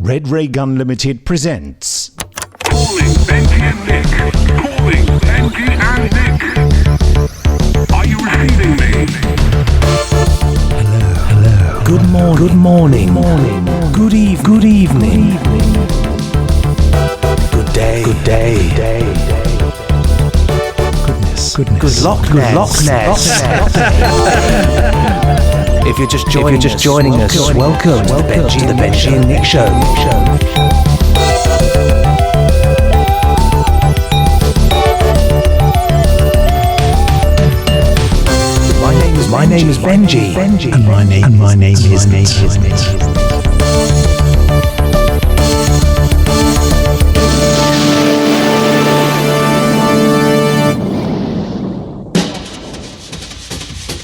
Red Ray Gun Limited presents... Calling Benji and Nick. Calling Benji and Nick. Are you receiving me? Hello. Good morning. Good evening. Good day. Goodness. Good Loch Ness. If you're just joining us, welcome to the Benji and Nick Show. My name is Benji. And my name is Nick.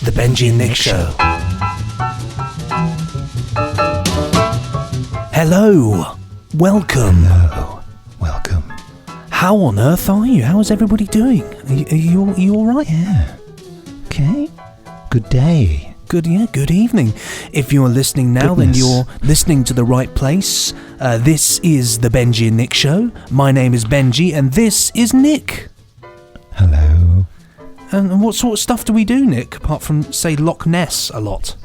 The Benji and Nick Show. Hello. Welcome. How on earth are you? How is everybody doing? Are you all right? Yeah. Okay. Good day. Good evening. If you're listening now, then you're listening to the right place. This is the Benji and Nick Show. My name is Benji, and this is Nick. Hello. And what sort of stuff do we do, Nick, apart from, say, Loch Ness a lot?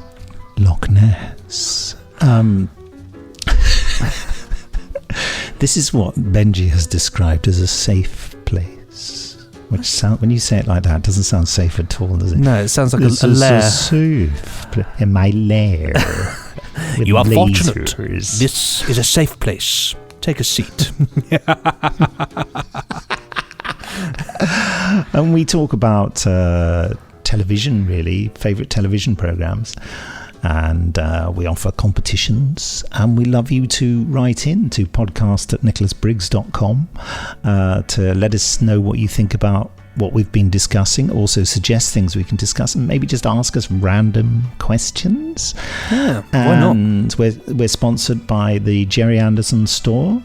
Loch Ness. This is what Benji has described as a safe place. Which when you say it like that, it doesn't sound safe at all, does it? No, it sounds like this a lair. Safe in my lair. You are lasers. fortunate. This is a safe place. Take a seat. And we talk about television, really, favourite television programmes. And we offer competitions, and we love you to write in to podcast@nicholasbriggs.com to let us know what you think about what we've been discussing. Also suggest things we can discuss, and maybe just ask us random questions. Yeah, why not? And we're sponsored by the Jerry Anderson store,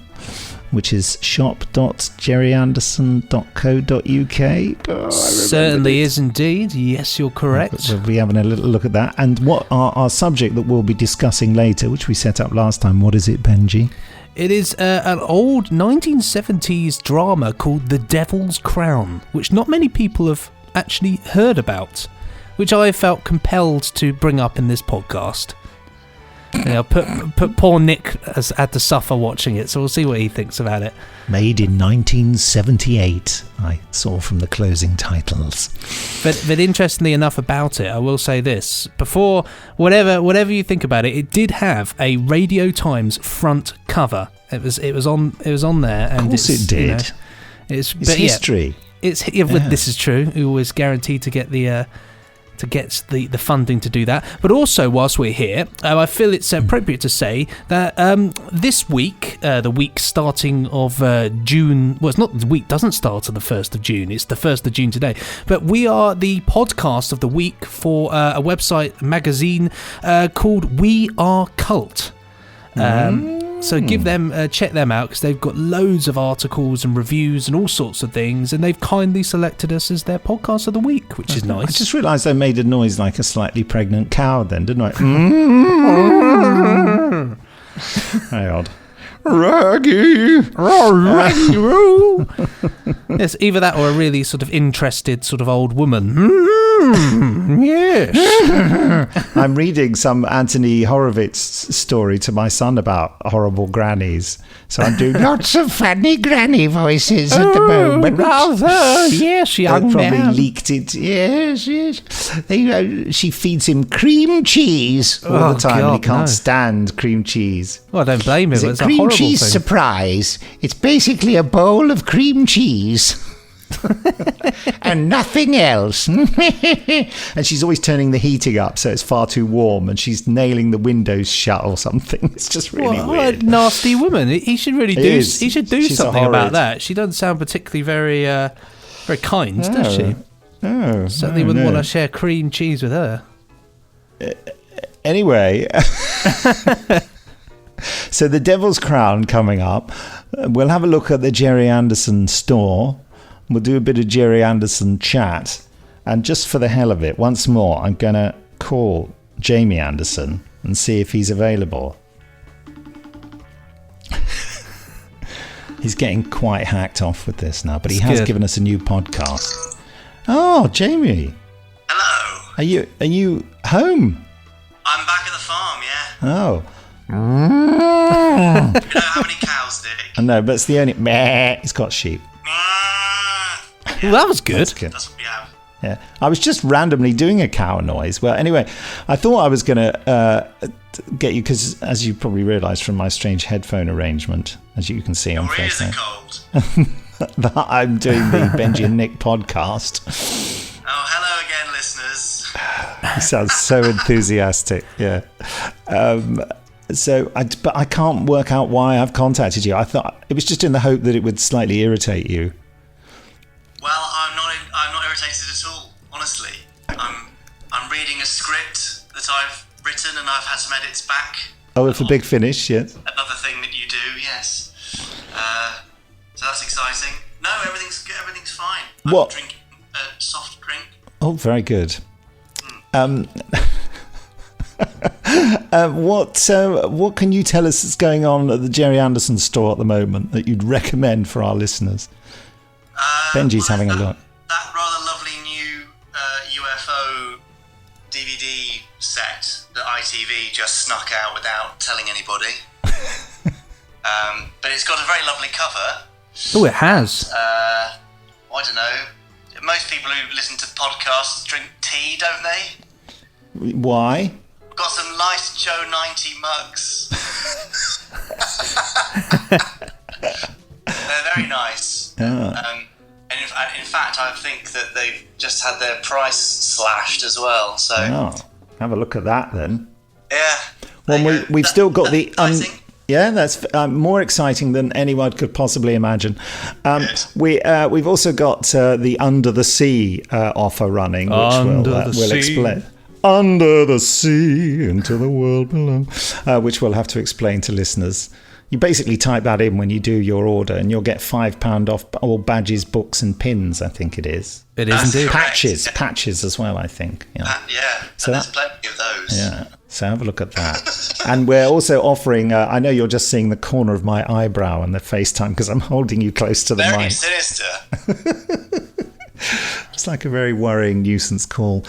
which is shop.jerryanderson.co.uk. Certainly is indeed. Yes, you're correct. We'll be having a little look at that. And what our subject that we'll be discussing later, which we set up last time, what is it, Benji? It is an old 1970s drama called The Devil's Crown, which not many people have actually heard about, which I felt compelled to bring up in this podcast. Put poor Nick has had to suffer watching it, so we'll see what he thinks about it. Made in 1978, I saw from the closing titles. But interestingly enough about it, I will say this: before whatever you think about it, it did have a Radio Times front cover. It was on there, and of course it did. You know, it's history. This is true. We always guaranteed to get the funding to do that. But also, whilst we're here, I feel it's appropriate to say that this week, the week starting of June, well, it's not, the week doesn't start on the 1st of June, it's the 1st of June today, but we are the podcast of the week for a website, magazine called We Are Cult. So give them check them out, because they've got loads of articles and reviews and all sorts of things, and they've kindly selected us as their podcast of the week, which is nice. I just realised I made a noise like a slightly pregnant cow then, didn't I? Very odd. Raggy. It's either that or a really sort of interested sort of old woman. Yes. I'm reading some Anthony Horowitz story to my son about horrible grannies. So I'm doing lots of funny granny voices at the moment. Rather, yes, young probably man. leaked it. Yes. She feeds him cream cheese all the time, and he can't stand cream cheese. Well, I don't blame him. It's a cream horrible cheese thing. Surprise. It's basically a bowl of cream cheese. And nothing else. And she's always turning the heating up so it's far too warm, and she's nailing the windows shut or something. It's just really weird. What a nasty woman. He should really do. He should do She's something about that. She doesn't sound particularly very kind, does she? No. Certainly wouldn't want to share cream cheese with her. Anyway. So the Devil's Crown coming up. We'll have a look at the Jerry Anderson store. We'll do a bit of Jerry Anderson chat. And just for the hell of it, once more, I'm going to call Jamie Anderson and see if he's available. He's getting quite hacked off with this now, but he It's has good. given us a new podcast. Oh, Jamie, Hello. are you home? I'm back at the farm, yeah. Oh, We don't have any cows, Dick. no, but it's the only. Meh, he's got sheep. Well, that was good. That's good. That's what we have. Yeah, I was just randomly doing a cow noise. Well, anyway, I thought I was going to get you because, as you probably realised from my strange headphone arrangement, as you can see on Your ears are Facebook, cold. that I'm doing the Benji and Nick podcast. Oh, hello again, listeners. He sounds so enthusiastic. Yeah. But I can't work out why I've contacted you. I thought it was just in the hope that it would slightly irritate you. Well, I'm not irritated at all, honestly. I'm reading a script that I've written and I've had some edits back. Oh, for Big Finish, yes. Another thing that you do, yes. So that's exciting. No, everything's good. Everything's fine. What? I'm drinking a soft drink. Oh, very good. What can you tell us is going on at the Jerry Anderson store at the moment that you'd recommend for our listeners? Benji's having a look. That rather lovely new UFO DVD set that ITV just snuck out without telling anybody. But it's got a very lovely cover. Oh, it has. I don't know. Most people who listen to podcasts drink tea, don't they? Why? Got some nice Joe 90 mugs. They're very nice. Ah. And in fact, I think that they've just had their price slashed as well. So Oh, have a look at that then. yeah. Well, There you go. we've still got the... Exciting. Yeah, that's more exciting than anyone could possibly imagine. Good. We've also got the Under the Sea offer running, which Under the we'll sea. explain. Under the sea, into the world below, which we'll have to explain to listeners. You basically type that in when you do your order, and you'll get £5 off all badges, books, and pins. I think it is. It is indeed. Correct. Patches as well. I think. Yeah. Yeah. So And there's plenty of those. Yeah, so have a look at that. And we're also offering, I know you're just seeing the corner of my eyebrow on the FaceTime because I'm holding you close to the Very mic. sinister. It's like a very worrying nuisance call.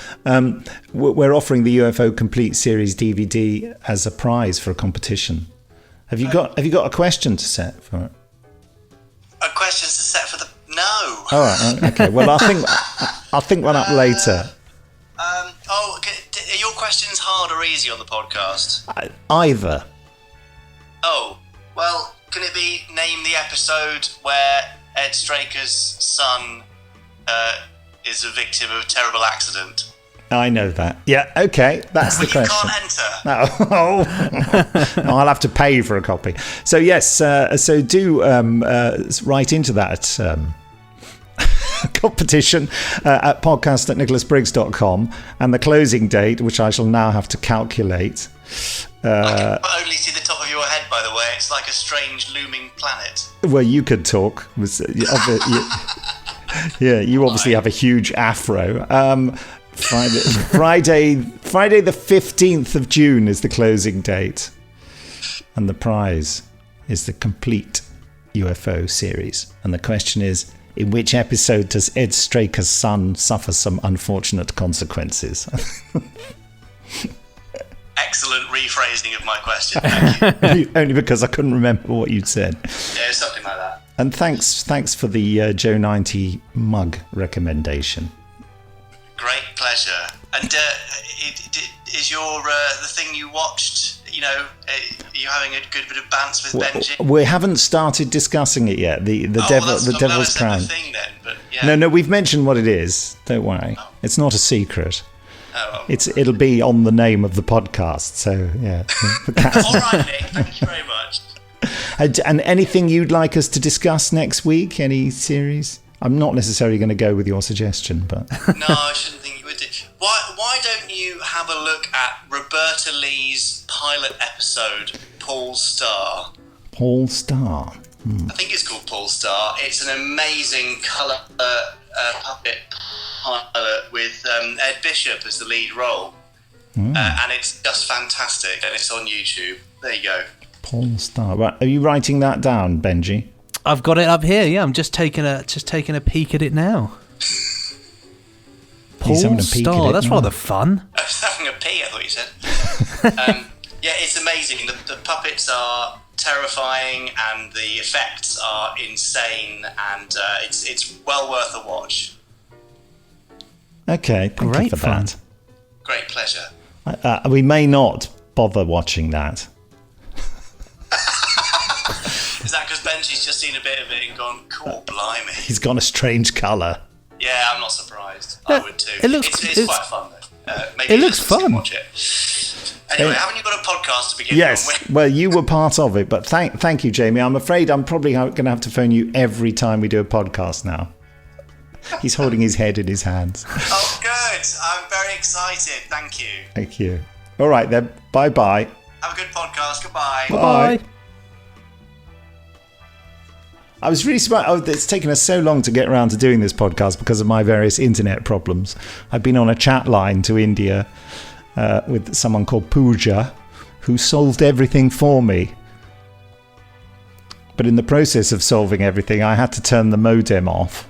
We're offering the UFO Complete Series DVD as a prize for a competition. Have you got a question to set for it? A question's to set for the... No. All right, okay. Well, I'll think one up later. Are your questions hard or easy on the podcast? Either. Oh, well, can it be name the episode where Ed Straker's son is a victim of a terrible accident? I know that. Yeah, okay. That's the Well, you question. can't enter. No, I'll have to pay for a copy. So yes, so do write into that competition at podcast@nicholasbriggs.com, and the closing date, which I shall now have to calculate. I can only see the top of your head, by the way. It's like a strange looming planet. Well, you could talk. Yeah, you obviously have a huge afro. Friday the 15th of June is the closing date. And the prize is the complete UFO series. And the question is, in which episode does Ed Straker's son suffer some unfortunate consequences? Excellent rephrasing of my question. Thank you. Only because I couldn't remember what you'd said. Yeah, something like that. And thanks for the Joe 90 mug recommendation. Great pleasure. And is your the thing you watched? You know, are you having a good bit of bants with Benji? We haven't started discussing it yet. The Devil's Crown. Thing then, but yeah. No, we've mentioned what it is. Don't worry, it's not a secret. Oh, It'll be on the name of the podcast. So yeah. all right, Nick. Thank you very much. And anything you'd like us to discuss next week? Any series? I'm not necessarily going to go with your suggestion, but No, I shouldn't think you would do. Why don't you have a look at Roberta Lee's pilot episode, Paul Star? Paul Star. I think it's called Paul Star. It's an amazing colour puppet pilot with Ed Bishop as the lead role. And it's just fantastic, and it's on YouTube. There you go. Paul Star. Right, are you writing that down, Benji? I've got it up here. Yeah, I'm just taking a peek at it now. He's having Paul a peek Star. at it That's now. rather fun. I was having a pee, I thought you said. Yeah, it's amazing. The puppets are terrifying and the effects are insane, and it's well worth a watch. Okay, thank Great you for fun. that. Great pleasure. We may not bother watching that. Is that because Benji's just seen a bit of it and gone, cool, blimey? He's got a strange colour. Yeah, I'm not surprised. I would too. It looks- it's quite fun though. Maybe it you looks just can fun. Watch it. Anyway, haven't you got a podcast to begin Yes, with? well, you were part of it, but thank you, Jamie. I'm afraid I'm probably going to have to phone you every time we do a podcast now. He's holding his head in his hands. Oh, good. I'm very excited. Thank you. Thank you. All right, then. Bye-bye. Have a good podcast. Goodbye. Bye. I was really surprised. Oh, it's taken us so long to get around to doing this podcast because of my various internet problems. I've been on a chat line to India with someone called Pooja, who solved everything for me. But in the process of solving everything, I had to turn the modem off.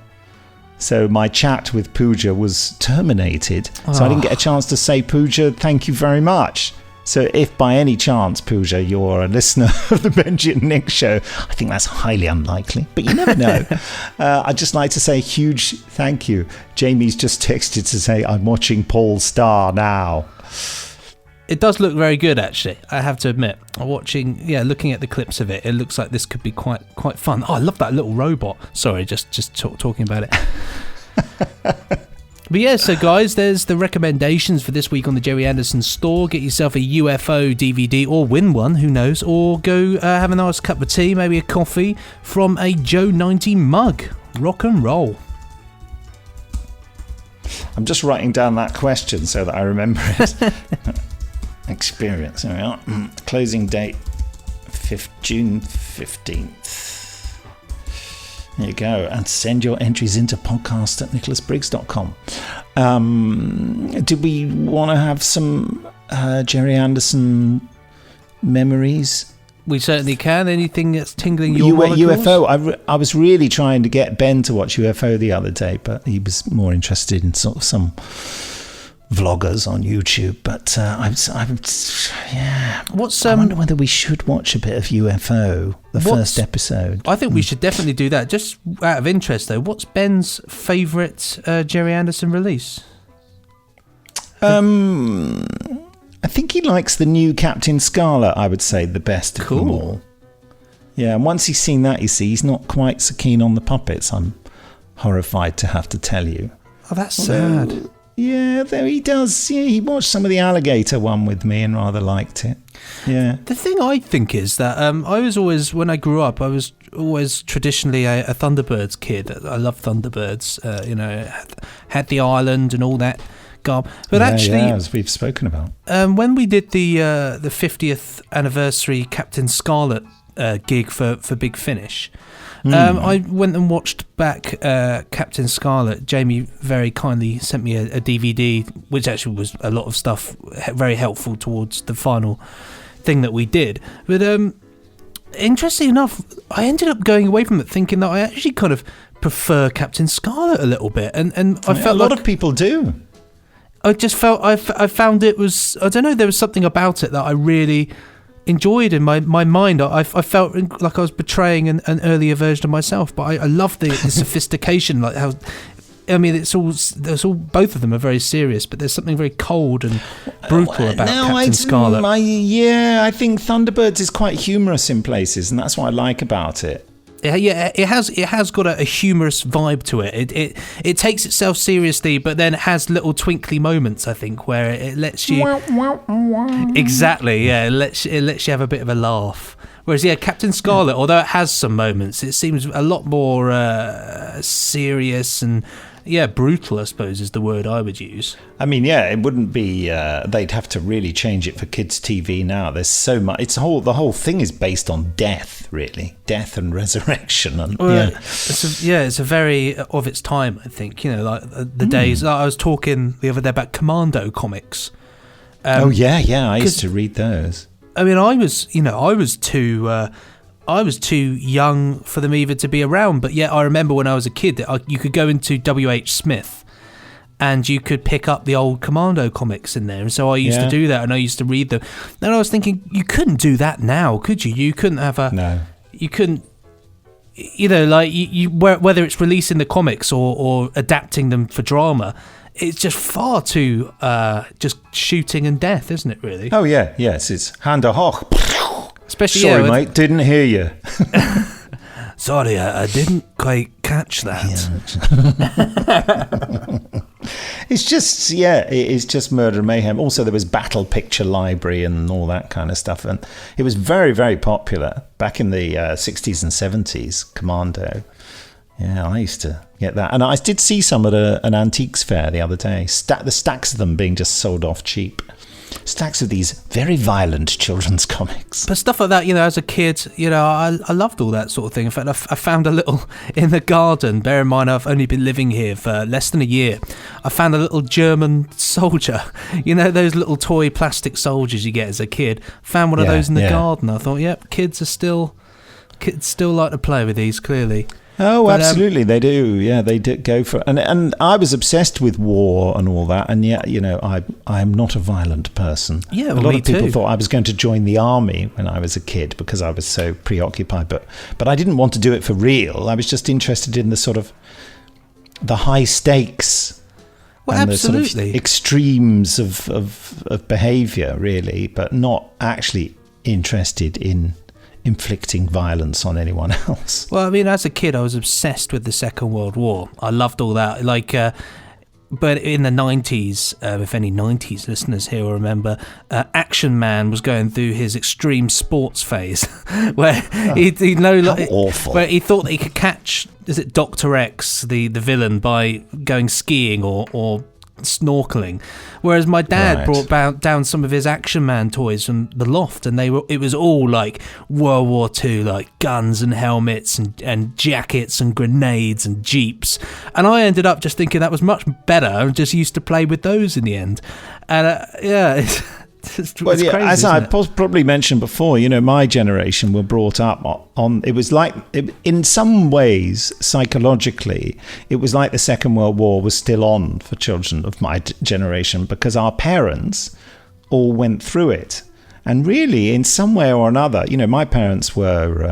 So my chat with Pooja was terminated. So I didn't get a chance to say, Pooja, thank you very much. So if by any chance, Pooja, you're a listener of the Benji and Nick show, I think that's highly unlikely, but you never know. I'd just like to say a huge thank you. Jamie's just texted to say, I'm watching Paul Star now. It does look very good, actually. I have to admit. Looking at the clips of it, it looks like this could be quite fun. Oh, I love that little robot. Sorry, just talking about it. But yeah, so guys, there's the recommendations for this week on the Jerry Anderson store. Get yourself a UFO DVD or win one, who knows, or go have a nice cup of tea, maybe a coffee from a Joe 90 mug. Rock and roll. I'm just writing down that question so that I remember it. Experience. There we are. Closing date, June 15th. There you go. And send your entries into podcast@nicholasbriggs.com. Do we want to have some Jerry Anderson memories? We certainly can. Anything that's tingling your UFO. I was really trying to get Ben to watch UFO the other day, but he was more interested in sort of some vloggers on YouTube. But I wonder whether we should watch a bit of UFO, the first episode. I think we should definitely do that. Just out of interest, though, what's Ben's favourite Jerry Anderson release? I think he likes the new Captain Scarlet, I would say, the best of them all. Yeah, and once he's seen that, you see, he's not quite so keen on the puppets, I'm horrified to have to tell you. Oh, that's sad. Yeah, though he does. Yeah, he watched some of the alligator one with me and rather liked it. Yeah. The thing I think is that I was always, when I grew up, I was always traditionally a Thunderbirds kid. I love Thunderbirds, had the island and all that garb. But actually, as we've spoken about. When we did the 50th anniversary Captain Scarlet gig for Big Finish, I went and watched back Captain Scarlet. Jamie very kindly sent me a DVD, which actually was a lot of stuff very helpful towards the final thing that we did. But interestingly enough, I ended up going away from it thinking that I actually kind of prefer Captain Scarlet a little bit, and I felt a lot of people do. I just felt I found it was, I don't know, there was something about it that I really enjoyed in my mind. I felt like I was betraying an earlier version of myself, but I love the sophistication, like how, I mean, it's all both of them are very serious, but there's something very cold and brutal about Captain Scarlet. I think Thunderbirds is quite humorous in places, and that's what I like about it. Yeah, it has got a humorous vibe to it. It takes itself seriously, but then it has little twinkly moments, I think, where it lets you exactly, yeah, it lets you have a bit of a laugh. Whereas, Captain Scarlet, although it has some moments, it seems a lot more serious and brutal, I suppose, is the word I would use. I mean, it wouldn't be. They'd have to really change it for kids' TV now. There's so much. The whole thing is based on death, really, death and resurrection, and it's a very of its time. I think like the days. I was talking the other day about Commando comics. I used to read those. I mean, I was too. I was too young for them either to be around. But yeah, I remember when I was a kid that you could go into W.H. Smith and you could pick up the old Commando comics in there. And so I used to do that, and I used to read them. Then I was thinking, you couldn't do that now, could you? You couldn't have a... No. You couldn't... You know, like, whether it's releasing the comics or adapting them for drama, it's just far too just shooting and death, isn't it, really? Oh, yeah. Yes, it's hand a hoch. Especially, Sorry, mate, didn't hear you. Sorry, I didn't quite catch that. It's just, it's just murder and mayhem. Also, there was Battle Picture Library and all that kind of stuff. And it was very, very popular back in the 60s and 70s, Commando. Yeah, I used to get that. And I did see some at an antiques fair the other day. The stacks of them being just sold off cheap. Stacks of these very violent children's comics. But stuff like that, you know, as a kid, you know, I loved all that sort of thing. In fact, I found a little in the garden. Bear in mind, I've only been living here for less than a year. I found a little German soldier. You know, those little toy plastic soldiers you get as a kid. Found one of those in the garden. I thought, yep, kids still like to play with these, clearly. Oh, but, absolutely, they do. Yeah, they do go for... And I was obsessed with war and all that, and yet, you know, I'm not a violent person. Yeah, well, a lot of people thought I was going to join the army when I was a kid because I was so preoccupied, but I didn't want to do it for real. I was just interested in the sort of the high stakes, and absolutely, the sort of extremes of behaviour, really, but not actually interested in inflicting violence on anyone else. Well, I mean, as a kid, I was obsessed with the Second World War. I loved all that. Like, but in the 90s, if any 90s listeners here will remember, Action Man was going through his extreme sports phase, where awful. Where he thought that he could catch, is it Dr. X, the villain, by going skiing or snorkeling, whereas my dad brought down some of his Action Man toys from the loft, and it was all like World War II, like guns and helmets and jackets and grenades and jeeps, and I ended up just thinking that was much better and just used to play with those in the end. And it's crazy, as I probably mentioned before, you know, my generation were brought up on. It was like, in some ways, psychologically, it was like the Second World War was still on for children of my generation because our parents all went through it, and really, in some way or another, you know, my parents were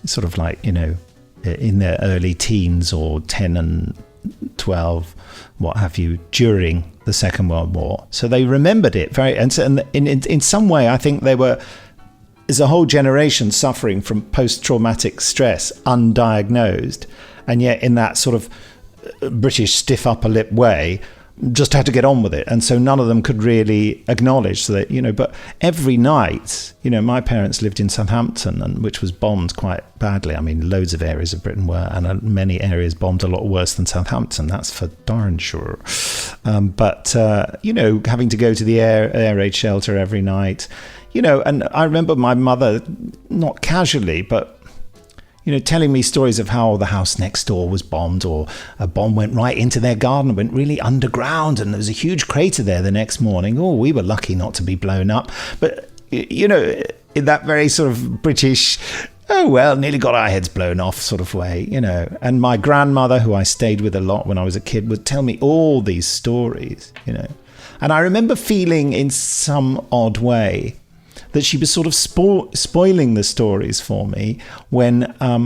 sort of like, you know, in their early teens or 10 and 12, what have you, during the Second World War, so they remembered it very, and in some way, I think there's a whole generation suffering from post-traumatic stress, undiagnosed, and yet in that sort of British stiff upper lip way, just had to get on with it, and so none of them could really acknowledge that, you know. But every night, you know, my parents lived in Southampton, and which was bombed quite badly. I mean, loads of areas of Britain were, and many areas bombed a lot worse than Southampton. That's for darn sure. But you know, having to go to the air raid shelter every night, you know, and I remember my mother, not casually, but, you know, telling me stories of how the house next door was bombed, or a bomb went right into their garden, went really underground, and there was a huge crater there the next morning. Oh, we were lucky not to be blown up. But, you know, in that very sort of British, oh, well, nearly got our heads blown off sort of way, you know. And my grandmother, who I stayed with a lot when I was a kid, would tell me all these stories, you know. And I remember feeling in some odd way that she was sort of spoiling the stories for me when I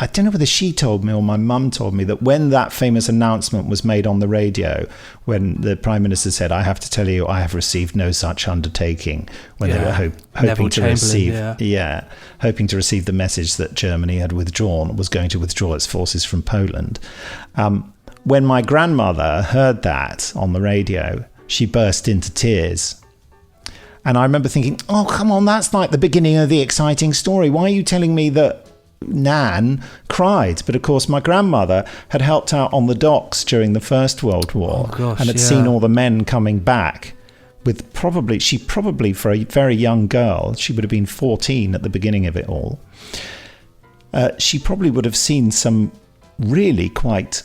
don't know whether she told me or my mum told me that when that famous announcement was made on the radio, when the Prime Minister said, "I have to tell you, I have received no such undertaking," when they were hoping to receive the message that Germany had was going to withdraw its forces from Poland. When my grandmother heard that on the radio, she burst into tears. And I remember thinking, oh, come on, that's like the beginning of the exciting story. Why are you telling me that Nan cried? But of course, my grandmother had helped out on the docks during the First World War, and had seen all the men coming back with she probably, for a very young girl, she would have been 14 at the beginning of it all. She probably would have seen some really quite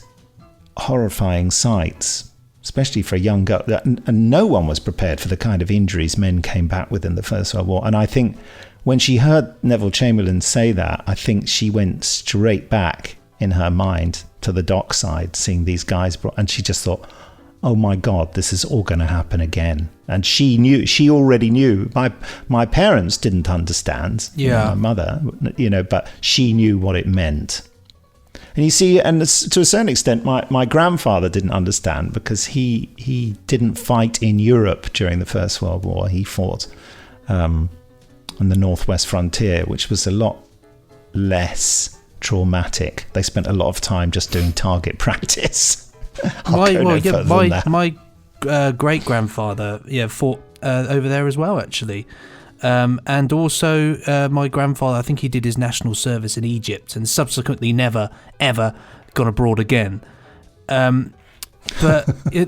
horrifying sights. especially for a young girl. And no one was prepared for the kind of injuries men came back with in the First World War. And I think when she heard Neville Chamberlain say that, I think she went straight back in her mind to the dockside, seeing these guys and she just thought, oh my God, this is all going to happen again. And she already knew. My parents didn't understand, my mother, but she knew what it meant. And you see, and to a certain extent, my grandfather didn't understand because he didn't fight in Europe during the First World War. He fought on the northwest frontier, which was a lot less traumatic. They spent a lot of time just doing target practice. My great grandfather fought over there as well, actually. And also my grandfather, I think he did his national service in Egypt and subsequently never ever gone abroad again. But he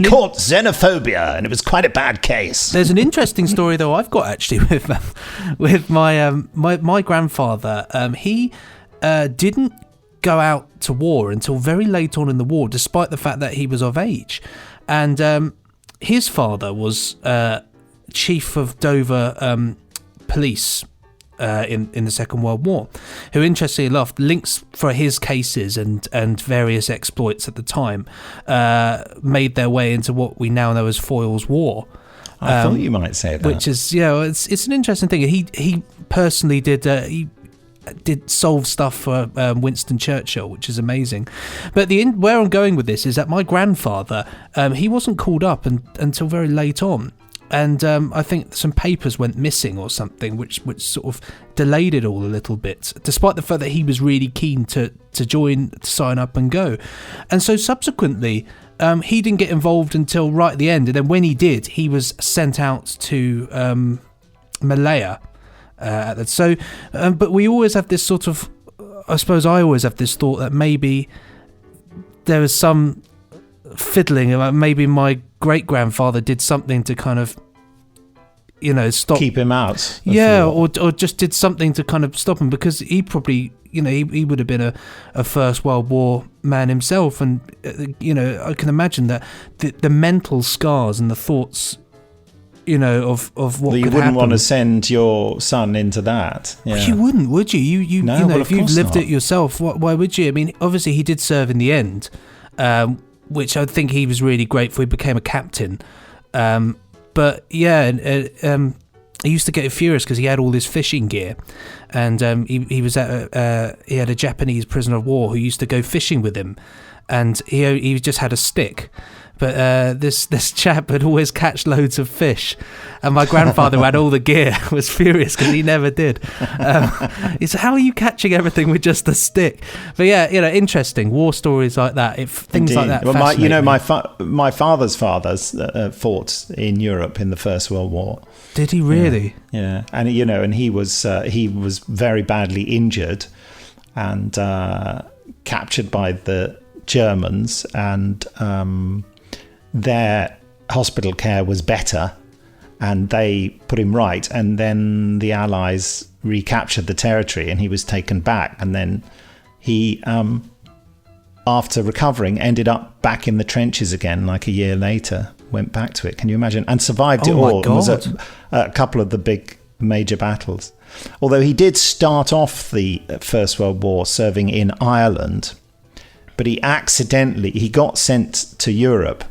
caught xenophobia, and it was quite a bad case. There's an interesting story though I've got actually with my grandfather. He didn't go out to war until very late on in the war, despite the fact that he was of age, and his father was chief of Dover police in the Second World War, who interestingly enough links for his cases and various exploits at the time made their way into what we now know as Foyle's War. I thought you might say that, which is it's an interesting thing. He personally did solve stuff for Winston Churchill, which is amazing. But where I'm going with this is that my grandfather, he wasn't called up until very late on. And I think some papers went missing or something, which sort of delayed it all a little bit, despite the fact that he was really keen to join, to sign up and go. And so subsequently, he didn't get involved until right at the end. And then when he did, he was sent out to Malaya. But we always have this sort of, I suppose I always have this thought that maybe there was some fiddling about, maybe my great-grandfather did something to kind of, stop, keep him out. Or just did something to kind of stop him, because he probably, he would have been a First World War man himself, and I can imagine that the mental scars and the thoughts, of what you could wouldn't happen. want to send your son into that. Yeah. You wouldn't, would you? No, if you've lived not. it yourself, why would you? I mean, obviously he did serve in the end, which I think he was really grateful. He became a captain. But yeah, he used to get furious because he had all this fishing gear, and he was he had a Japanese prisoner of war who used to go fishing with him, and he just had a stick. But this chap would always catch loads of fish, and my grandfather, who had all the gear, was furious because he never did. He said, "How are you catching everything with just a stick?" But yeah, interesting war stories like that. If things Indeed. like that. Well, my father's fathers fought in Europe in the First World War. Did he really? Yeah. And and he was very badly injured and captured by the Germans, and their hospital care was better, and they put him right, and then the Allies recaptured the territory and he was taken back, and then he after recovering ended up back in the trenches again like a year later, went back to it. Can you imagine? And survived it all. God. Was a couple of the big major battles, although he did start off the First World War serving in Ireland, but he got sent to Europe.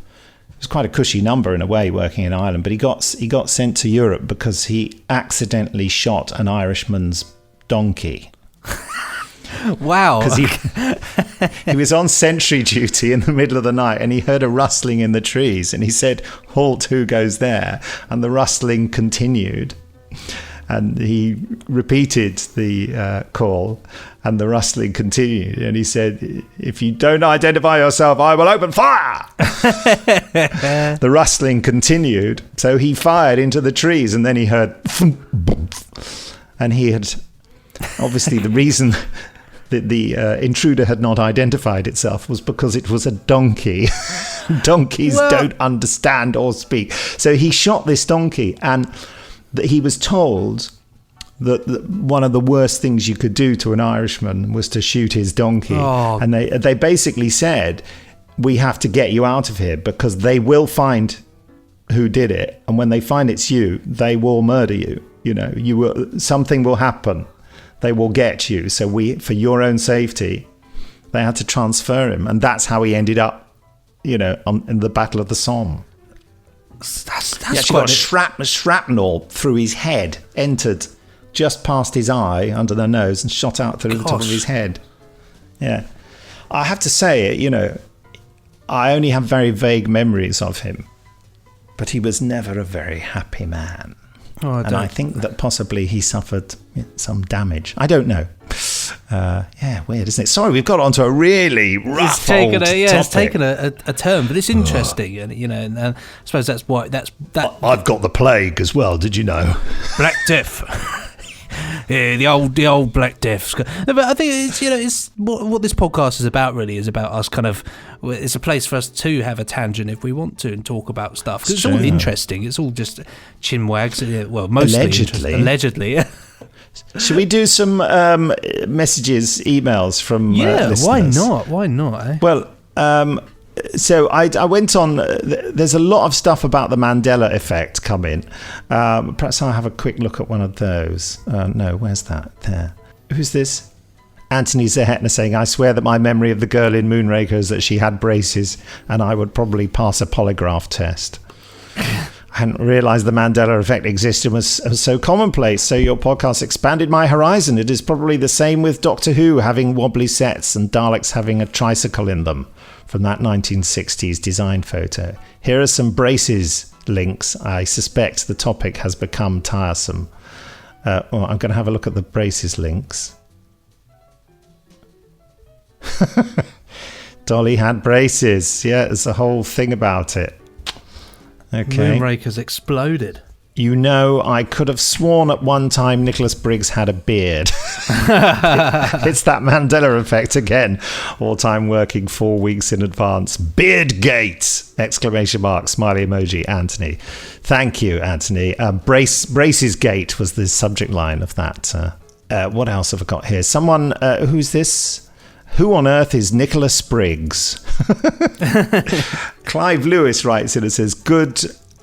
It was quite a cushy number in a way, working in Ireland, but he got sent to Europe because he accidentally shot an Irishman's donkey. Wow. Because he was on sentry duty in the middle of the night, and he heard a rustling in the trees, and he said, "Halt, who goes there?" And the rustling continued. And he repeated the call, and the rustling continued. And he said, "If you don't identify yourself, I will open fire." The rustling continued. So he fired into the trees, and then he heard... And he had... Obviously, the reason that the intruder had not identified itself was because it was a donkey. Donkeys don't understand or speak. So he shot this donkey, and... that he was told that one of the worst things you could do to an Irishman was to shoot his donkey. And they basically said, we have to get you out of here because they will find who did it. And when they find it's you, they will murder you. You know, something will happen. They will get you. So for your own safety, they had to transfer him. And that's how he ended up, you know, in the Battle of the Somme. That's He actually got shrapnel through his head, entered just past his eye, under the nose, and shot out through the top of his head. Yeah. I have to say, you know, I only have very vague memories of him, but he was never a very happy man. I think that possibly he suffered some damage. I don't know. Yeah, weird, isn't it? Sorry, we've got onto a really rough topic. It's taken a turn, but it's interesting, and you know, and I suppose that's why that. I've got the plague as well. Did you know? Black Death. Yeah, the old Black Death. But I think it's, you know, it's what this podcast is about. Really, is about us kind of. It's a place for us to have a tangent if we want to and talk about stuff. 'Cause it's all interesting. It's all just chinwags. Well, mostly allegedly. Should we do some messages, emails from listeners? Why not? Eh? Well, so I went on. There's a lot of stuff about the Mandela effect coming. Perhaps I'll have a quick look at one of those. No, where's that? There. Who's this? Anthony Zehetner saying, I swear that my memory of the girl in Moonraker is that she had braces and I would probably pass a polygraph test. I hadn't realised the Mandela effect existed was so commonplace. So your podcast expanded my horizon. It is probably the same with Doctor Who having wobbly sets and Daleks having a tricycle in them from that 1960s design photo. Here are some braces links. I suspect the topic has become tiresome. I'm going to have a look at the braces links. Dolly had braces. Yeah, there's a whole thing about it. Okay. Moonraker's exploded. You know, I could have sworn at one time Nicholas Briggs had a beard. It's that Mandela effect again. All time working 4 weeks in advance. Beardgate! Exclamation mark, smiley emoji, Anthony. Thank you, Anthony. Braces Gate was the subject line of that. What else have I got here? Someone, who's this? Who on earth is Nicholas Briggs? Clive Lewis writes in and says, good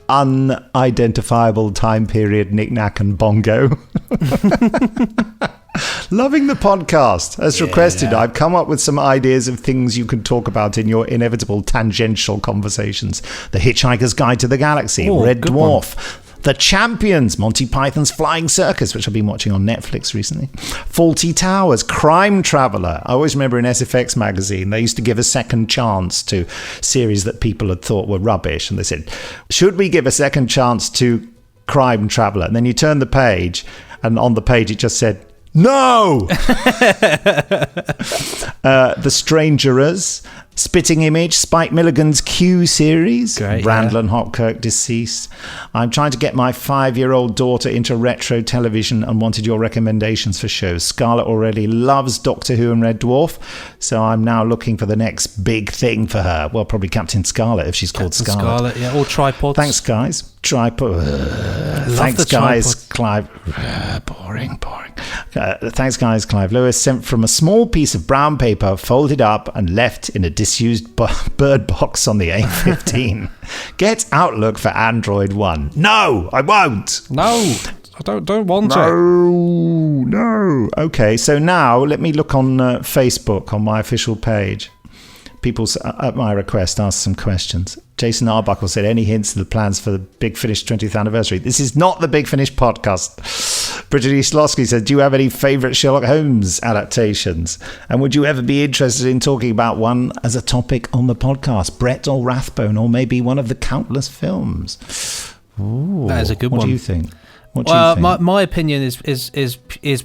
unidentifiable time period knick-knack and bongo. Loving the podcast. As requested, I've come up with some ideas of things you can talk about in your inevitable tangential conversations. The Hitchhiker's Guide to the Galaxy, Red Dwarf, The Champions, Monty Python's Flying Circus, which I've been watching on Netflix recently. Faulty Towers, Crime Traveller. I always remember in SFX magazine, they used to give a second chance to series that people had thought were rubbish. And they said, should we give a second chance to Crime Traveller? And then you turn the page, and on the page it just said, no! The Strangerers, Spitting Image, Spike Milligan's Q series, Randall and Hopkirk deceased. I'm trying to get my 5-year-old daughter into retro television and wanted your recommendations for shows. Scarlett already loves Doctor Who and Red Dwarf, so I'm now looking for the next big thing for her. Well, probably Captain Scarlet if she's called Scarlet. Yeah, or tripods. Thanks, guys. Tripod. Thanks, guys. Clive. Boring. Thanks, guys. Clive Lewis, sent from a small piece of brown paper, folded up and left in a disused bird box on the A15. Get Outlook for Android One. No, I won't. No, I don't want it. No. Okay, so now let me look on Facebook on my official page. People, at my request, asked some questions. Jason Arbuckle said, any hints of the plans for the Big Finish 20th anniversary? This is not the Big Finish podcast. Bridget Eastlowski said, do you have any favourite Sherlock Holmes adaptations? And would you ever be interested in talking about one as a topic on the podcast? Brett or Rathbone, or maybe one of the countless films? Ooh, that is a good one. What do you think? My opinion is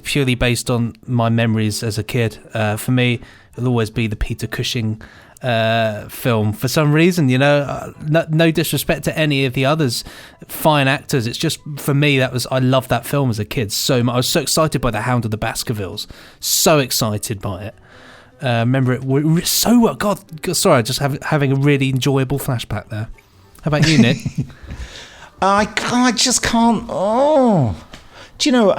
purely based on my memories as a kid. For me, it'll always be the Peter Cushing film. For some reason, no disrespect to any of the others, fine actors. It's just, for me, I loved that film as a kid so much. I was so excited by The Hound of the Baskervilles. So excited by it. Remember it so well. God, sorry, just having a really enjoyable flashback there. How about you, Nick? I just can't. Oh, do you know?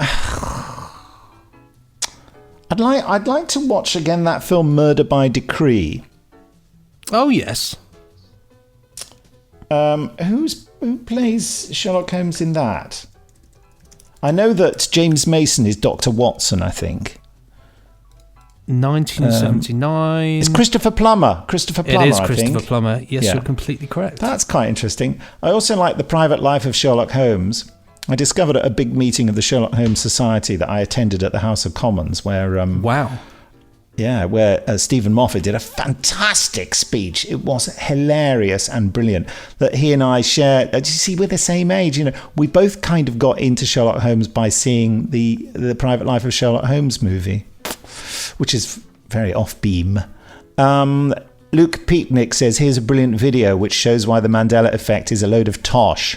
I'd like to watch again that film Murder by Decree. Oh, yes. Who plays Sherlock Holmes in that? I know that James Mason is Dr. Watson, I think. 1979. It's Christopher Plummer. Christopher Plummer, It is I Christopher think. Plummer. Yes, Yeah. you're completely correct. That's quite interesting. I also like The Private Life of Sherlock Holmes. I discovered at a big meeting of the Sherlock Holmes Society that I attended at the House of Commons where... Wow. Yeah, where Stephen Moffat did a fantastic speech. It was hilarious and brilliant that he and I shared. You see, we're the same age. You know, we both kind of got into Sherlock Holmes by seeing the Private Life of Sherlock Holmes movie, which is very off-beam. Luke Peaknick says, here's a brilliant video which shows why the Mandela effect is a load of tosh.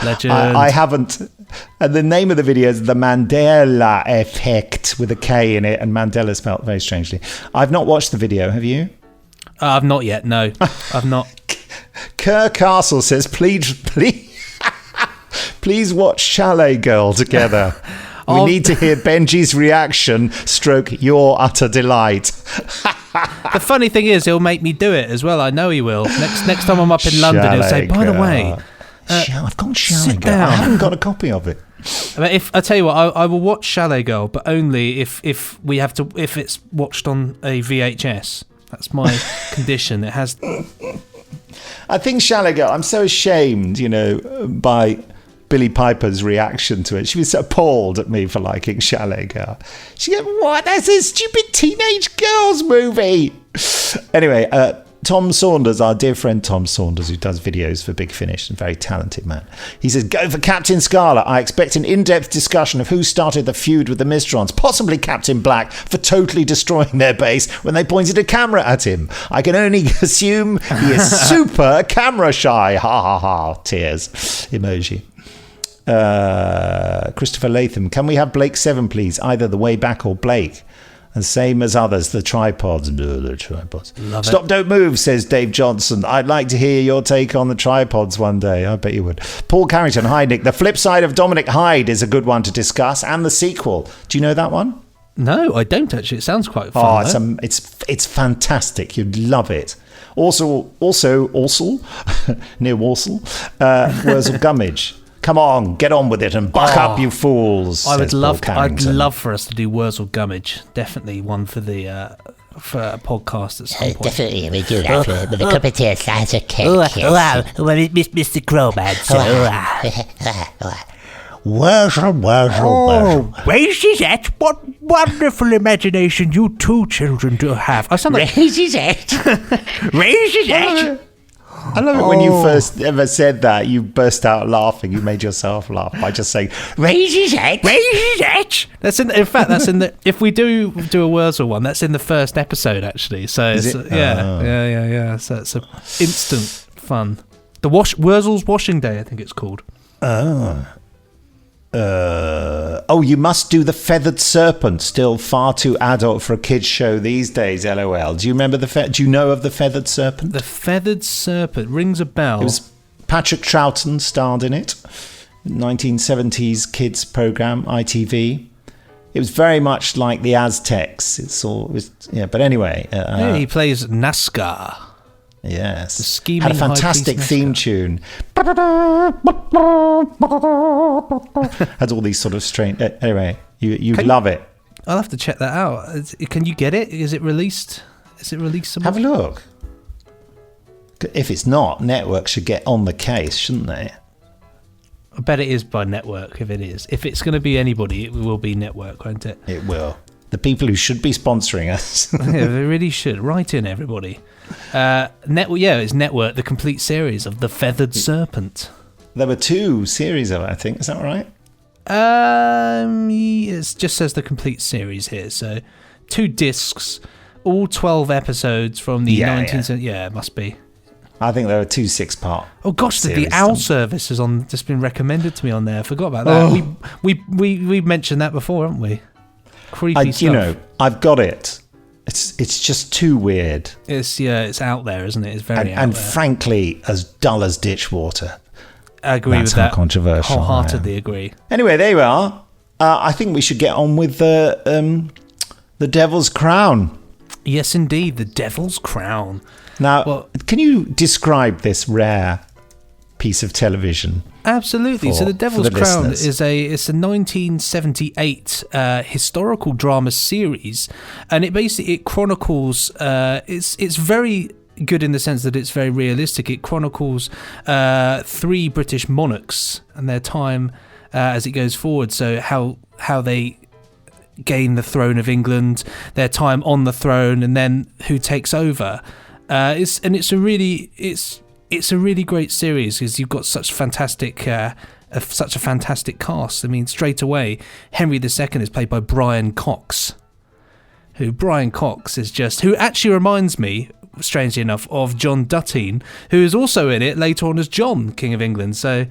Legend. I haven't. And the name of the video is The Mandela Effect with a K in it, and Mandela spelled very strangely. I've not watched the video. Have you? I've not yet. No, I've not. Kerr Castle says, please watch Chalet Girl together. We need to hear Benji's reaction, stroke your utter delight. The funny thing is, he'll make me do it as well. I know he will. Next time I'm up in London, he'll say, by the way... I've got Chalet sit Girl. down. I haven't got a copy of it. If I tell you what, I will watch Chalet Girl, but only if it's watched on a VHS. That's my condition. It has. I think Chalet Girl. I'm so ashamed, by Billie Piper's reaction to it. She was so appalled at me for liking Chalet Girl. She goes, "What? That's a stupid teenage girls movie." Anyway. Tom Saunders, our dear friend Tom Saunders, who does videos for Big Finish, and very talented man. He says, go for Captain Scarlet. I expect an in-depth discussion of who started the feud with the Mistrons, possibly Captain Black, for totally destroying their base when they pointed a camera at him. I can only assume he is super camera shy. Ha ha ha. Tears. Emoji. Christopher Latham, can we have Blake 7, please? Either the way back or Blake. And same as others, the tripods. No, the tripods. Love Stop, don't move, says Dave Johnson. I'd like to hear your take on the tripods one day. I bet you would. Paul Carrington, hi, Nick. The flip side of Dominic Hyde is a good one to discuss, and the sequel. Do you know that one? No, I don't actually. It sounds quite fun. It's fantastic. You'd love it. Also, near Walsall, Wurzel Gummidge. Come on, get on with it and buck up, you fools. I'd love for us to do Wurzel Gummidge. Definitely one for the for a podcast at some point. Definitely, we do that with a cup of tea, a slice of cake. Well, it's Mr. Crowman, so... Wurzel. Raises it? What wonderful imagination you two children do have. I sound like... Raises it. Raises it? I love it when you first ever said that, you burst out laughing. You made yourself laugh by just saying, Raises it. Raises it? That's in fact, that's in the... If we do a Wurzel one, that's in the first episode, actually. So, Is it's, it? yeah. So it's instant fun. The Wurzel's Washing Day, I think it's called. You must do the Feathered Serpent. Still far too adult for a kids show these days. LOL. Do you remember do you know of the Feathered Serpent? The Feathered Serpent rings a bell. It was Patrick Troughton starred in it. 1970s kids program, ITV. It was very much like the Aztecs. But anyway. He plays NASCAR. Yes. The scheming had a fantastic high-priest theme tune. Had all these sort of strange... anyway, you'd love it. I'll have to check that out. Can you get it? Is it released? Somewhere? Have a look. If it's not, Network should get on the case, shouldn't they? I bet it is by Network, if it is. If it's going to be anybody, it will be Network, won't it? It will. The people who should be sponsoring us. Yeah, they really should. Write in, everybody. It's Network, the complete series of The Feathered Serpent. There were 2 series of it, I think. Is that right? It just says the complete series here. So 2 discs, all 12 episodes from the 19th. Yeah, it must be. I think there were 2 6-part. Oh gosh, the Owl Service has just been recommended to me on there. I forgot about that. Oh. We mentioned that before, haven't we? Creepy stuff. I've got it. It's just too weird. It's out there, isn't it? It's very out and there. frankly, as dull as ditch water. I agree with that. That's how controversial. Wholeheartedly agree. Anyway, there we are. I think we should get on with the Devil's Crown. Yes, indeed, The Devil's Crown. Now, Well- can you describe this rare piece of television? Absolutely. So For The Devil's the Crown listeners. it's a 1978 historical drama series, and it chronicles. It's very good in the sense that it's very realistic. It chronicles 3 British monarchs and their time as it goes forward. So how they gain the throne of England, their time on the throne, and then who takes over. It's a really great series because you've got such such a fantastic cast. I mean, straight away, Henry II is played by Brian Cox. Who actually reminds me, strangely enough, of John Dutteen, who is also in it later on as John, King of England. So,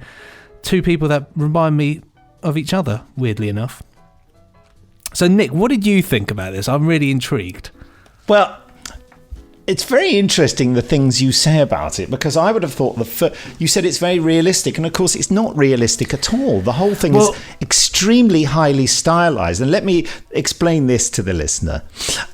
2 people that remind me of each other, weirdly enough. So, Nick, what did you think about this? I'm really intrigued. Well, it's very interesting the things you say about it, because I would have thought you said it's very realistic, and of course it's not realistic at all. The whole thing is extremely highly stylized, and let me explain this to the listener: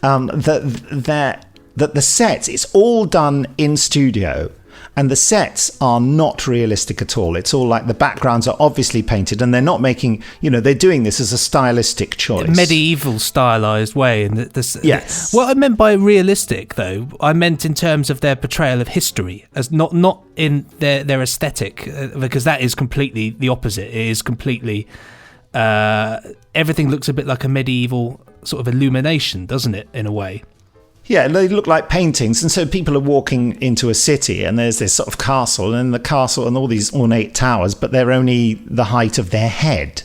that the sets, it's all done in studio, and the sets are not realistic at all. It's all like the backgrounds are obviously painted, and they're not making, they're doing this as a stylistic choice. Medieval stylized way. And Yes. What I meant by realistic, though, I meant in terms of their portrayal of history, as not in their aesthetic, because that is completely the opposite. It is completely everything looks a bit like a medieval sort of illumination, doesn't it, in a way? Yeah, they look like paintings, and so people are walking into a city, and there's this sort of castle, and the castle and all these ornate towers, but they're only the height of their head,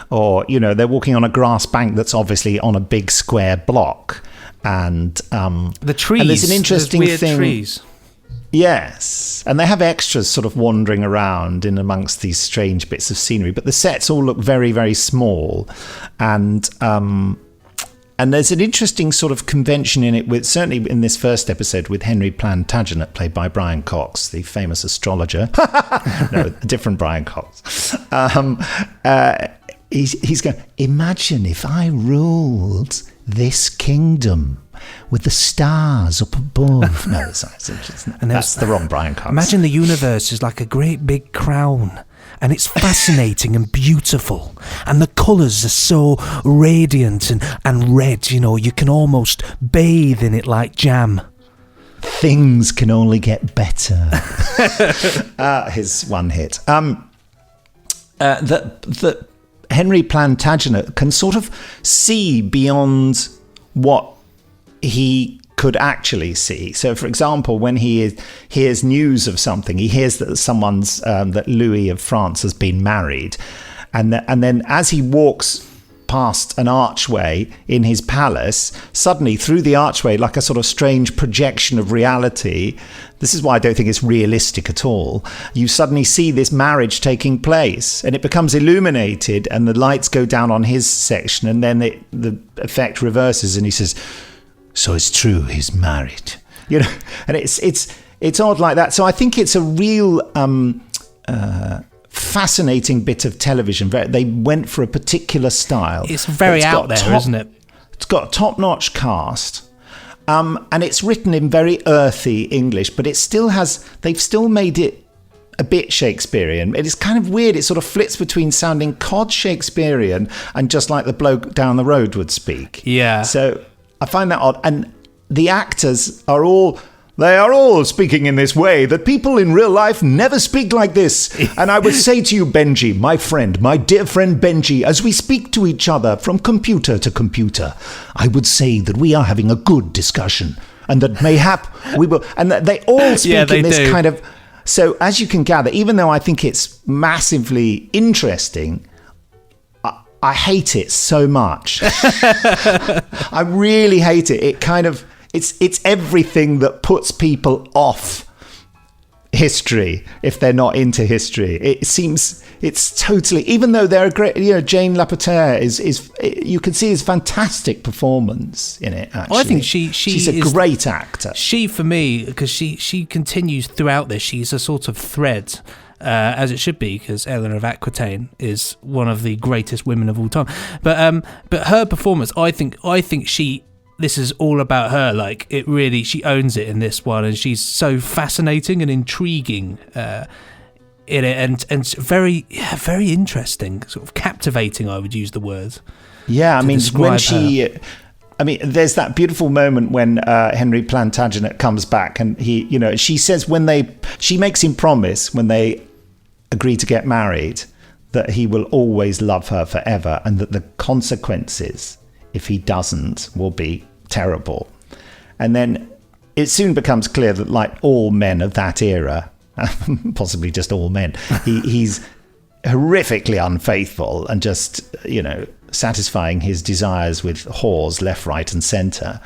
or they're walking on a grass bank that's obviously on a big square block, and the trees. And there's an interesting weird thing. Trees. Yes, and they have extras sort of wandering around in amongst these strange bits of scenery, but the sets all look very, very small, and there's an interesting sort of convention in it, with certainly in this first episode, with Henry Plantagenet, played by Brian Cox, the famous astrologer. No, a different Brian Cox. He's going, imagine if I ruled this kingdom with the stars up above. No, that's the wrong Brian Cox. Imagine the universe is like a great big crown, and it's fascinating and beautiful, and the colours are so radiant and red, you can almost bathe in it like jam. Things can only get better. His one hit. That Henry Plantagenet can sort of see beyond what he could actually see. So, for example, when he hears news of something, he hears that someone's that Louis of France has been married, and then as he walks past an archway in his palace, suddenly through the archway, like a sort of strange projection of reality, this is why I don't think it's realistic at all, you suddenly see this marriage taking place, and it becomes illuminated, and the lights go down on his section, and then the effect reverses, and he says, so it's true, he's married, and it's odd like that. So I think it's a real fascinating bit of television. They went for a particular style. It's very out there, isn't it? It's got a top-notch cast, and it's written in very earthy English, but it still has. They've still made it a bit Shakespearean. It is kind of weird. It sort of flits between sounding cod Shakespearean and just like the bloke down the road would speak. Yeah. So I find that odd, and the actors are all speaking in this way that people in real life never speak like this. And I would say to you, Benji, my dear friend Benji, as we speak to each other from computer to computer, I would say that we are having a good discussion, and that mayhap we will, and that they all speak in this kind of. So as you can gather, even though I think it's massively interesting, I hate it so much. I really hate it. It kind of, it's everything that puts people off history if they're not into history. It seems it's totally, even though they're a great, Jane Lapotaire is you can see his fantastic performance in it. Actually, I think she's a great actor. She, for me, because she continues throughout this. She's a sort of thread. As it should be, because Eleanor of Aquitaine is one of the greatest women of all time. But her performance, I think she this is all about her. Like, it really, she owns it in this one, and she's so fascinating and intriguing in it, and very interesting, sort of captivating, I would use the word. Yeah, I mean, when her. there's that beautiful moment when Henry Plantagenet comes back, and she says she makes him promise when they agree to get married that he will always love her forever, and that the consequences if he doesn't will be terrible. And then it soon becomes clear that, like all men of that era, possibly just all men, he's horrifically unfaithful and just, satisfying his desires with whores left, right and centre.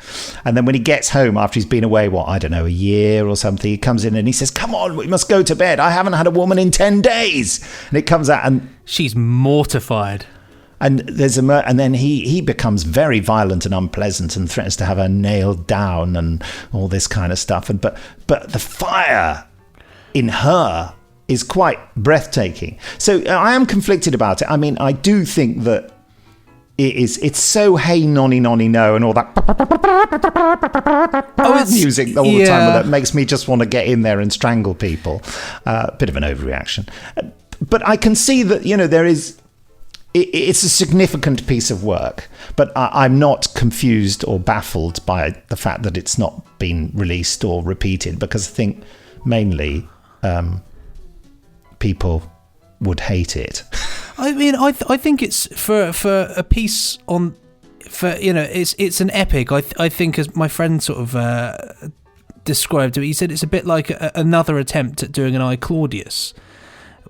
And then when he gets home after he's been away, a year or something, he comes in and he says, "Come on, we must go to bed. I haven't had a woman in 10 days. And it comes out, and she's mortified. And and then he becomes very violent and unpleasant and threatens to have her nailed down and all this kind of stuff. And but the fire in her is quite breathtaking. So I am conflicted about it. I mean, I do think that it's so hey nonny nonny no and all that music all the time that makes me just want to get in there and strangle people. Bit of an overreaction. But I can see that, there is... It's a significant piece of work, but I'm not confused or baffled by the fact that it's not been released or repeated, because I think mainly people would hate it. I mean, I think it's for a piece on, it's an epic. I think, as my friend sort of described it, he said it's a bit like another attempt at doing an I, Claudius.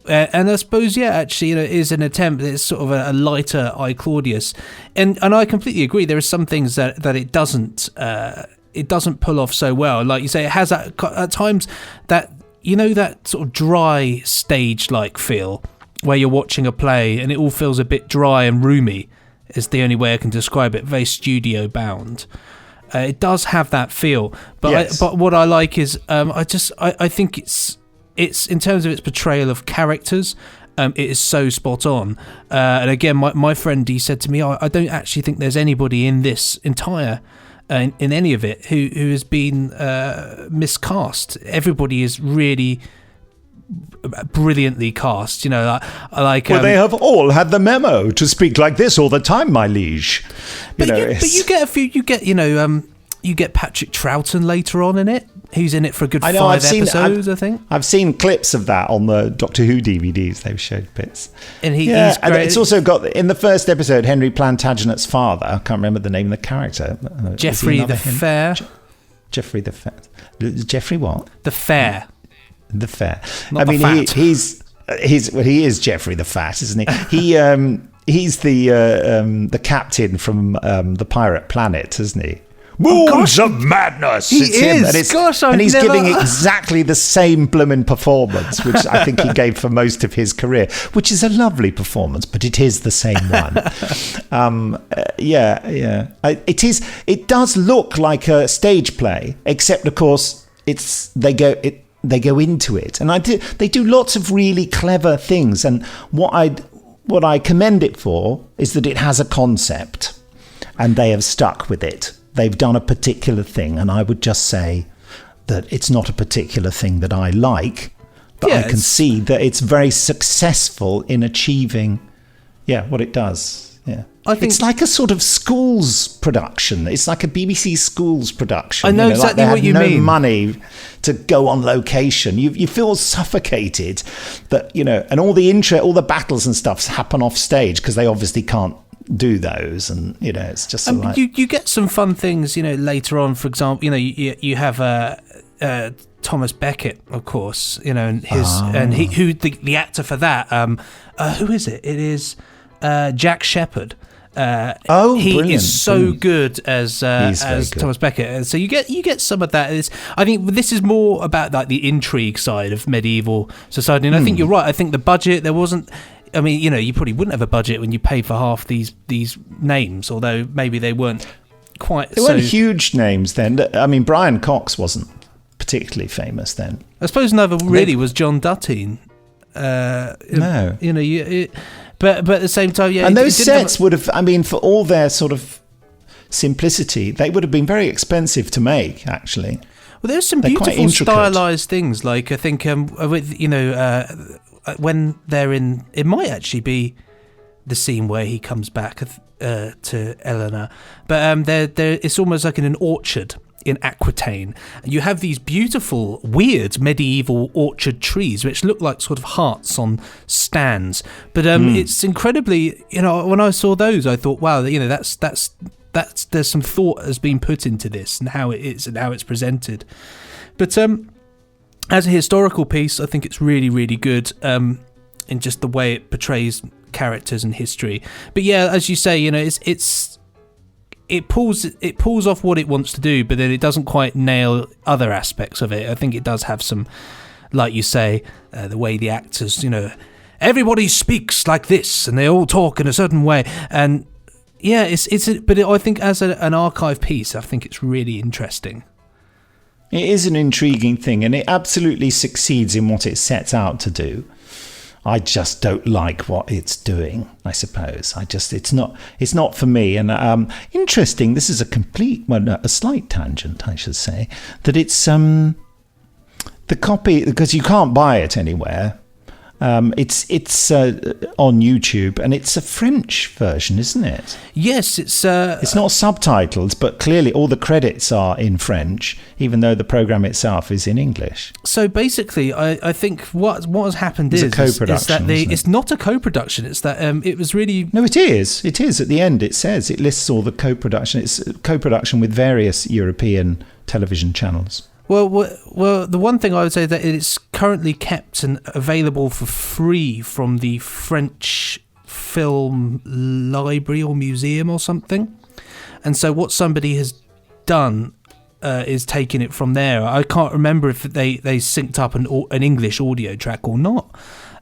And I suppose, actually, it is an attempt. It's sort of a lighter I, Claudius, and I completely agree. There are some things that it doesn't pull off so well. Like you say, it has at times that that sort of dry stage-like feel where you're watching a play and it all feels a bit dry and roomy. Is the only way I can describe it. Very studio bound. It does have that feel, but yes. But what I like is I think it's in terms of its portrayal of characters, it is so spot on. And again, my friend, he said to me, I don't actually think there's anybody in this entire, in any of it, who has been miscast. Everybody is really brilliantly cast. Well, they have all had the memo to speak like this all the time, my liege. But you get a few. You get Patrick Troughton later on in it. Who's in it for a good 5 episodes, I think. I've seen clips of that on the Doctor Who DVDs. They've showed bits. And he's great. And it's also got, in the first episode, Henry Plantagenet's father. I can't remember the name of the character. Jeffrey the Fair. Jeffrey the Fair. Jeffrey what? The Fair. The Fair. Not the Fat. He is Jeffrey the Fat, isn't he? He's the captain from the Pirate Planet, isn't he? Moons of Madness. He is. And he's giving exactly the same blooming performance, which I think he gave for most of his career, which is a lovely performance, but it is the same one. It is. It does look like a stage play, except of course they go into it, and they do lots of really clever things. And what I commend it for is that it has a concept, and they have stuck with it. They've done a particular thing, and I would just say that it's not a particular thing that I like, but I can see that it's very successful in achieving, what it does. Yeah, I think it's like a sort of schools production. It's like a BBC schools production. I know exactly what you mean. No money to go on location. You feel suffocated, that and all the battles and stuff happen off stage because they obviously can't do those, and it's just like you get some fun things later on. For example, you have Thomas Beckett, of course, and his the actor for that, who is it? It is Jack Shepherd. He is so good as Thomas Beckett, and so you get some of that. I think this is more about like the intrigue side of medieval society, and I think you're right. I think the budget, there wasn't. I mean, you probably wouldn't have a budget when you pay for half these names, although maybe they weren't quite. They weren't huge names then. I mean, Brian Cox wasn't particularly famous then. I suppose another really was John Duttine. No, but at the same time, and those sets would have. I mean, for all their sort of simplicity. They would have been very expensive to make, actually. Well, there's some They're quite beautiful intricate. stylized things. Like I think with when they're in, it might actually be the scene where he comes back to Eleanor, but there it's almost like in an orchard in Aquitaine. You have these beautiful, weird medieval orchard trees which look like sort of hearts on stands. But it's incredibly, when I saw those, I thought, wow, that's there's some thought has been put into this and how it is and how it's presented. But as a historical piece, I think it's really, really good in just the way it portrays characters and history. But yeah, as you say, it pulls off what it wants to do, but then it doesn't quite nail other aspects of it. I think it does have some, like you say, the way the actors, everybody speaks like this and they all talk in a certain way. And yeah, but I think as an archive piece, I think it's really interesting. It is an intriguing thing, and it absolutely succeeds in what it sets out to do. I just don't like what it's doing, I suppose. It's not for me. And interesting, this is a slight tangent, I should say, that it's the copy, because you can't buy it anywhere. It's on YouTube, and it's a French version, isn't it? Yes, it's not subtitles, but clearly all the credits are in French, even though the program itself is in English. So basically, I think what has happened It's is a co-production, that isn't it? it's not a co-production. It's that it was really No, it is. It is. At the end, it says, it lists all the co-production. It's a co-production with various European television channels. Well, the one thing I would say that it's currently kept and available for free from the French Film Library or Museum or something. And so what somebody has done is taken it from there. I can't remember if they synced up an English audio track or not.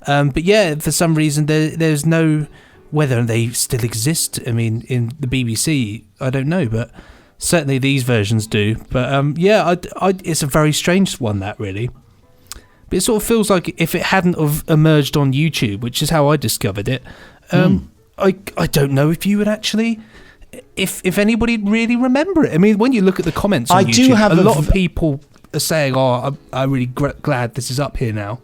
But yeah, for some reason there's no, whether they still exist. I mean, in the BBC, I don't know, but certainly these versions do. But yeah, it's a very strange one, that really. But it sort of feels like if it hadn't have emerged on YouTube, which is how I discovered it, I don't know if you would actually, if anybody really remember it. I mean, when you look at the comments on YouTube, do have a lot of people are saying, "Oh, I'm really glad this is up here now."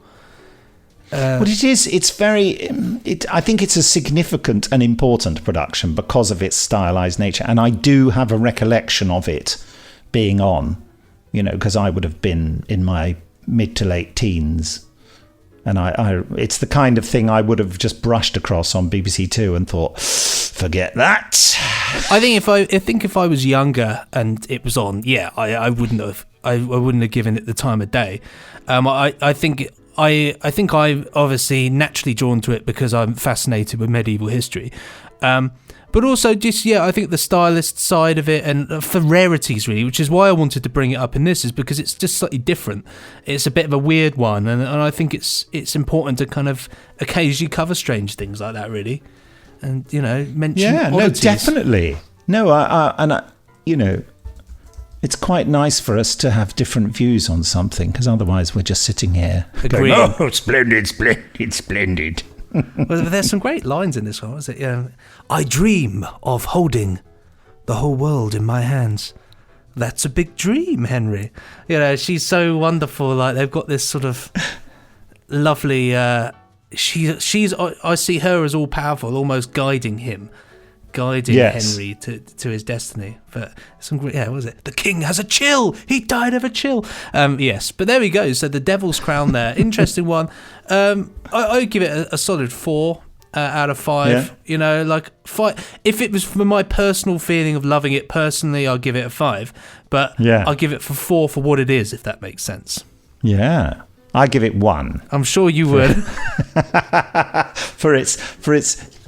But it is. It's very. I think it's a significant and important production because of its stylized nature, and I do have a recollection of it being on. Because I would have been in my mid to late teens, and it's the kind of thing I would have just brushed across on BBC Two and thought, forget that. I think if I was younger and it was on, yeah, I wouldn't have. I wouldn't have given it the time of day. I think I'm obviously naturally drawn to it because I'm fascinated with medieval history. But also just, I think the stylist side of it and for rarities really, which is why I wanted to bring it up in this, is because it's just slightly different. It's a bit of a weird one, and I think it's important to kind of occasionally cover strange things like that really. And, mention oddities. Definitely. No, it's quite nice for us to have different views on something, because otherwise we're just sitting here Agreeing. going, oh, splendid, splendid, splendid. Well, there's some great lines in this one, was it? I dream of holding the whole world in my hands. That's a big dream, Henry. She's so wonderful. Like, they've got this sort of lovely. She's. I see her as all powerful, almost guiding him. Yes. Henry to his destiny. But some great, what was it? The king has a chill. He died of a chill. Yes, but there we go. So the Devil's Crown there. Interesting one. I give it a solid 4 out of 5. Yeah. 5. If it was for my personal feeling of loving it personally, I'll give it a 5. But I'll give it 4 for what it is, if that makes sense. Yeah. I give it 1. I'm sure you would. for its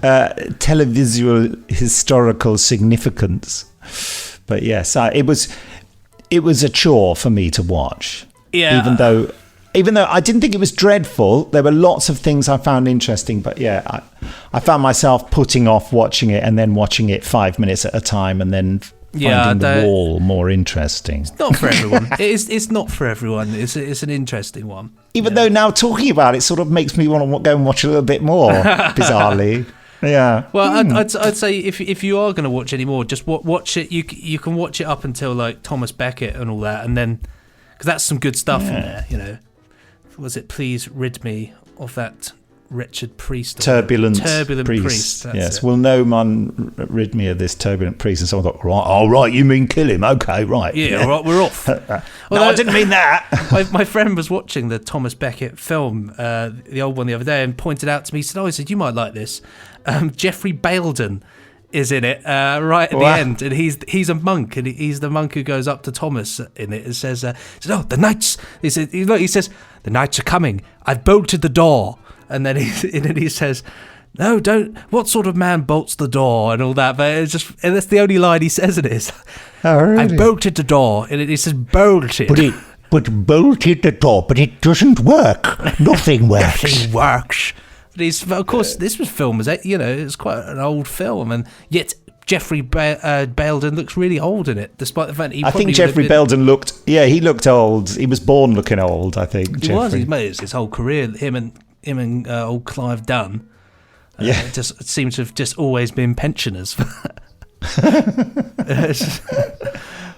televisual historical significance. But yes, it was a chore for me to watch. Yeah. Even though I didn't think it was dreadful, there were lots of things I found interesting. But yeah, I found myself putting off watching it and then watching it 5 minutes at a time, and then finding the wall more interesting. It's not for everyone. It's not for everyone. It's an interesting one. Even though now talking about it sort of makes me want to go and watch a little bit more, bizarrely. Yeah. Well, I'd say if you are going to watch any more, just watch it. You can watch it up until like Thomas Becket and all that, and then because that's some good stuff in there. You know, was it Please Rid Me of That Wretched Priest? Turbulent priest. Yes. Well, no man rid me of this turbulent priest. And someone thought, right, all right, you mean kill him? Okay, right. Yeah, all right, we're off. No, I didn't mean that. My friend was watching the Thomas Becket film, the old one, the other day, and pointed out to me. He said, you might like this. Jeffrey Baildon is in it right at the end, and he's a monk, and he's the monk who goes up to Thomas in it and says, the knights. He says, the knights are coming. I've bolted the door. And then he says, no, don't. What sort of man bolts the door and all that? But that's the only line he says it is. Oh, really? I bolted the door. And he says, bolted. But bolted the door, but it doesn't work. Nothing works. Nothing works. But of course, this was filmed as, it's quite an old film. And yet Jeffrey Baildon looks really old in it, despite the fact he I think Jeffrey Baildon he looked old. He was born looking old, I think. He was. He's made his whole career, him and old Clive Dunn. Just seem to have just always been pensioners.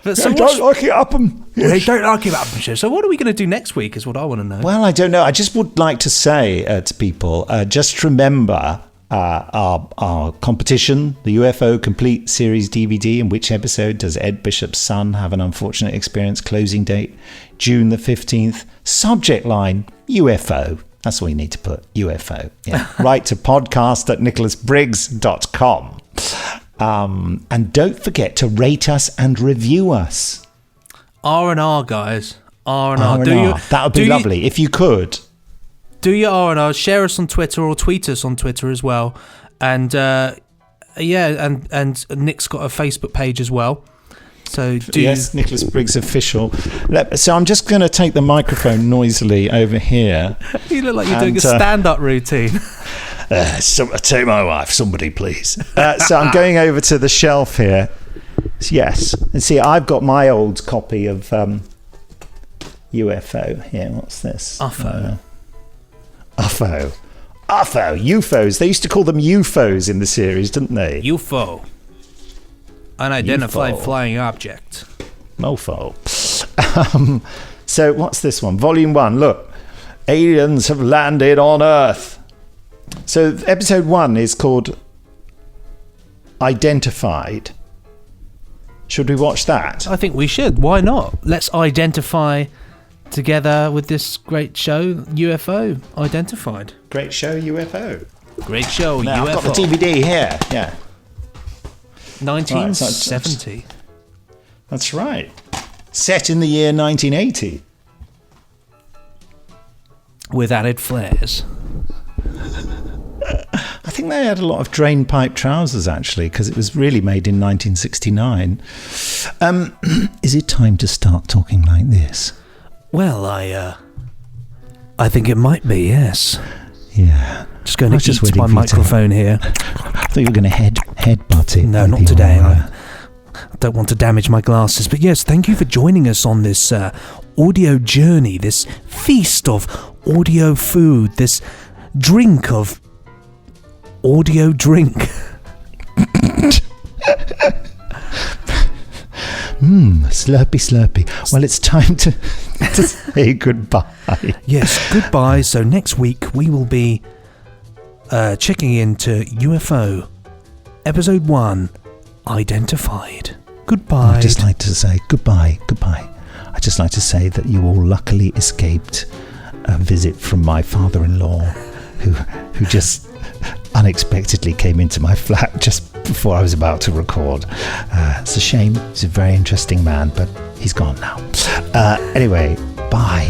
But They don't like it up them. They don't like it up them. So what are we going to do next week is what I want to know. Well, I don't know. I just would like to say to people, just remember our competition, the UFO Complete Series DVD. In which episode does Ed Bishop's son have an unfortunate experience? Closing date, June the 15th. Subject line, UFO. That's all you need to put, UFO. Yeah. Write to podcast@nicholasbriggs.com. And don't forget to rate us and review us. R&R, guys. R&R. That would be lovely, if you could. Do your R&R. Share us on Twitter or tweet us on Twitter as well. And, and Nick's got a Facebook page as well. So yes, Nicholas Briggs Official. So I'm just going to take the microphone noisily over here. You look like you're doing a stand-up routine. Take my wife, somebody please. So I'm going over to the shelf here. Yes, and see, I've got my old copy of UFO here. What's this? UFO. UFOs. They used to call them UFOs in the series, didn't they? UFO. Unidentified flying object. Mofo. So what's this one? Volume 1. Look, aliens have landed on Earth. So episode 1 is called Identified. Should we watch that? I think we should. Why not? Let's identify together with this great show, UFO Identified. Great show, UFO. Great show, now, UFO. I've got the DVD here. Yeah. 1970. That's right. Set in the year 1980. With added flares. I think they had a lot of drain pipe trousers, actually, because it was really made in 1969. Is it time to start talking like this? Well, I think it might be, yes. Yeah. Just going to eat my microphone here. I thought you were going to headbutt it. No, not today. I don't want to damage my glasses. But yes, thank you for joining us on this audio journey, this feast of audio food, this drink of audio drink. Slurpy. Well, it's time to say goodbye. Yes, goodbye. So next week we will be checking into UFO Episode 1, Identified. Goodbye. I'd just like to say goodbye. I'd just like to say that you all luckily escaped a visit from my father-in-law, who just unexpectedly came into my flat just before I was about to record. It's a shame. He's a very interesting man, but he's gone now. Anyway, bye.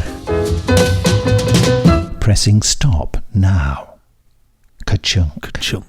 Pressing stop now. Ka-chung. Ka-chung.